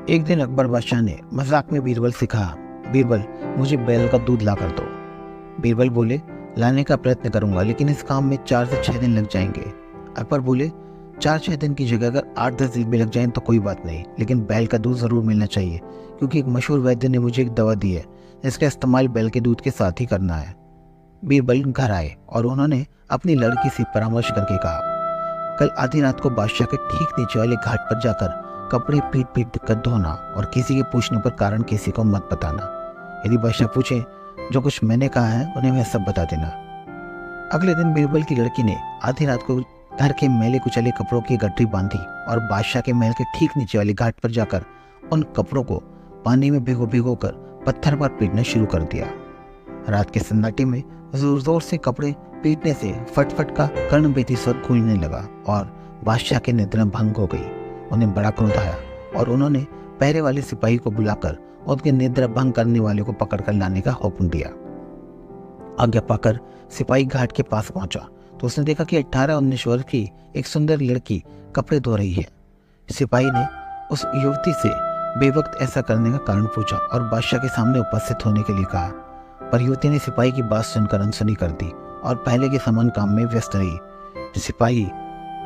एक दिन अकबर बादशाह ने मजाक में बीरबल से कहा, बीरबल, मुझे बैल का दूध ला कर दो। बीरबल बोले, लाने का प्रयत्न करूंगा, लेकिन इस काम में 4 से 6 दिन लग जाएंगे। अकबर बोले, 4-6 दिन की जगह अगर 8-10 दिन भी लग जाएं तो कोई बात नहीं, लेकिन बैल का दूध जरूर मिलना चाहिए, क्योंकि एक मशहूर वैद्य ने मुझे एक दवा दी है, इसका इस्तेमाल बैल के दूध के साथ ही करना है। बीरबल घर आए और उन्होंने अपनी लड़की से परामर्श करके कहा, कल आधी रात को बादशाह के ठीक नीचे वाले घाट पर जाकर कपड़े पीट पीट कर धोना और किसी के पूछने पर कारण किसी को मत बताना। यदि बादशाह पूछे जो कुछ मैंने कहा है उन्हें वह सब बता देना। अगले दिन बीरबल की लड़की ने आधी रात को घर के मैले कुचले कपड़ों की गठरी बांधी और बादशाह के महल के ठीक नीचे वाले घाट पर जाकर उन कपड़ों को पानी में भिगो भिगो कर पत्थर पर पीटना शुरू कर दिया। रात के सन्नाटे में जोर जोर से कपड़े पीटने से फटफट का कर्णबेती स्वर गूंजने लगा और बादशाह की निद्रा भंग हो गई। उन्हें बड़ा क्रोध आया और उन्होंने पहरे वाले सिपाही को बुलाकर उनके निद्रा भंग करने वाले को पकड़कर लाने का हुक्म दिया। आज्ञा पाकर सिपाही घाट के पास पहुंचा तो उसने देखा कि 18-19 वर्ष की एक सुंदर लड़की कपड़े धो रही है। सिपाही ने उस युवती से बेवक्त ऐसा करने का कारण पूछा और बादशाह के सामने उपस्थित होने के लिए कहा, पर युवती ने सिपाही की बात सुनकर अनसुनी कर दी और पहले के समान काम में व्यस्त रही। सिपाही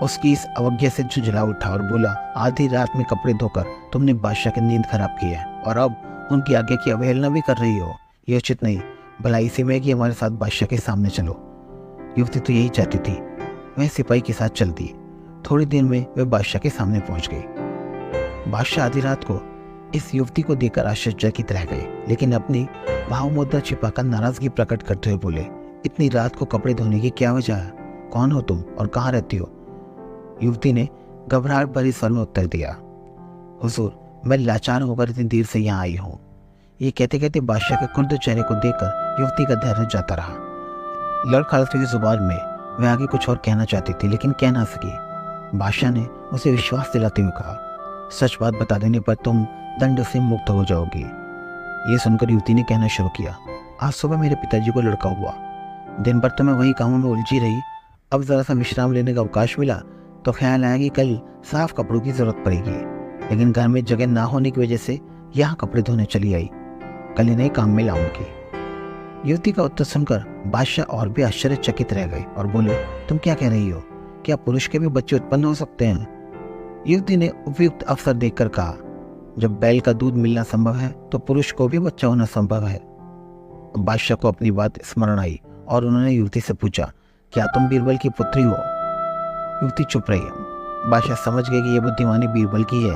उसकी इस अवज्ञा से झुंझला उठा और बोला, आधी रात में कपड़े धोकर तुमने बादशाह की नींद खराब की है और अब उनकी आज्ञा की अवहेलना भी कर रही हो। यह उचित नहीं, भला इसी में कि हमारे साथ बादशाह के सामने चलो। युवती तो यही चाहती थी। वह सिपाही के साथ चल दी। थोड़ी देर में वह बादशाह के सामने पहुंच गई। बादशाह आधी रात को इस युवती को देखकर आश्चर्यचकित रह गए, लेकिन अपनी भाव मुद्रा छिपाकर नाराजगी प्रकट करते हुए बोले, इतनी रात को कपड़े धोने की क्या वजह है? कौन हो तुम और कहाँ रहती हो? युवती ने घबराहट भरी स्वर में उत्तर दिया, हुजूर, मैं लाचार होकर इतनी देर से यहाँ आई हूँ। ये कहते कहते बादशाह के कुर्द चेहरे को देखकर युवती का धैर्य जाता रहा। लड़खड़ाती हुई जुबान में वह आगे कुछ और कहना चाहती थी, लेकिन कह ना सकी। बादशाह ने उसे विश्वास दिलाते हुए कहा, सच बात बता देने पर तुम दंड से मुक्त हो जाओगी। ये सुनकर युवती ने कहना शुरू किया, आज सुबह मेरे पिताजी को लड़का हुआ। दिन भर तो मैं वही कामों में उलझी रही। अब जरा सा विश्राम लेने का अवकाश मिला तो ख्याल आया कि कल साफ कपड़ों की जरूरत पड़ेगी, लेकिन घर में जगह ना होने की वजह से यहाँ कपड़े धोने चली आई। कल इन्हें काम में लाऊंगी। युवती का उत्तर सुनकर बादशाह और भी आश्चर्यचकित रह गए और बोले, तुम क्या कह रही हो? क्या पुरुष के भी बच्चे उत्पन्न हो सकते हैं? युवती ने उपयुक्त अवसर देखकर कहा, जब बैल का दूध मिलना संभव है तो पुरुष को भी बच्चा होना संभव है। बादशाह को अपनी बात स्मरण आई और उन्होंने युवती से पूछा, क्या तुम बीरबल की पुत्री हो? युवती चुप रही। बादशाह समझ गए कि यह बुद्धिमानी बीरबल की है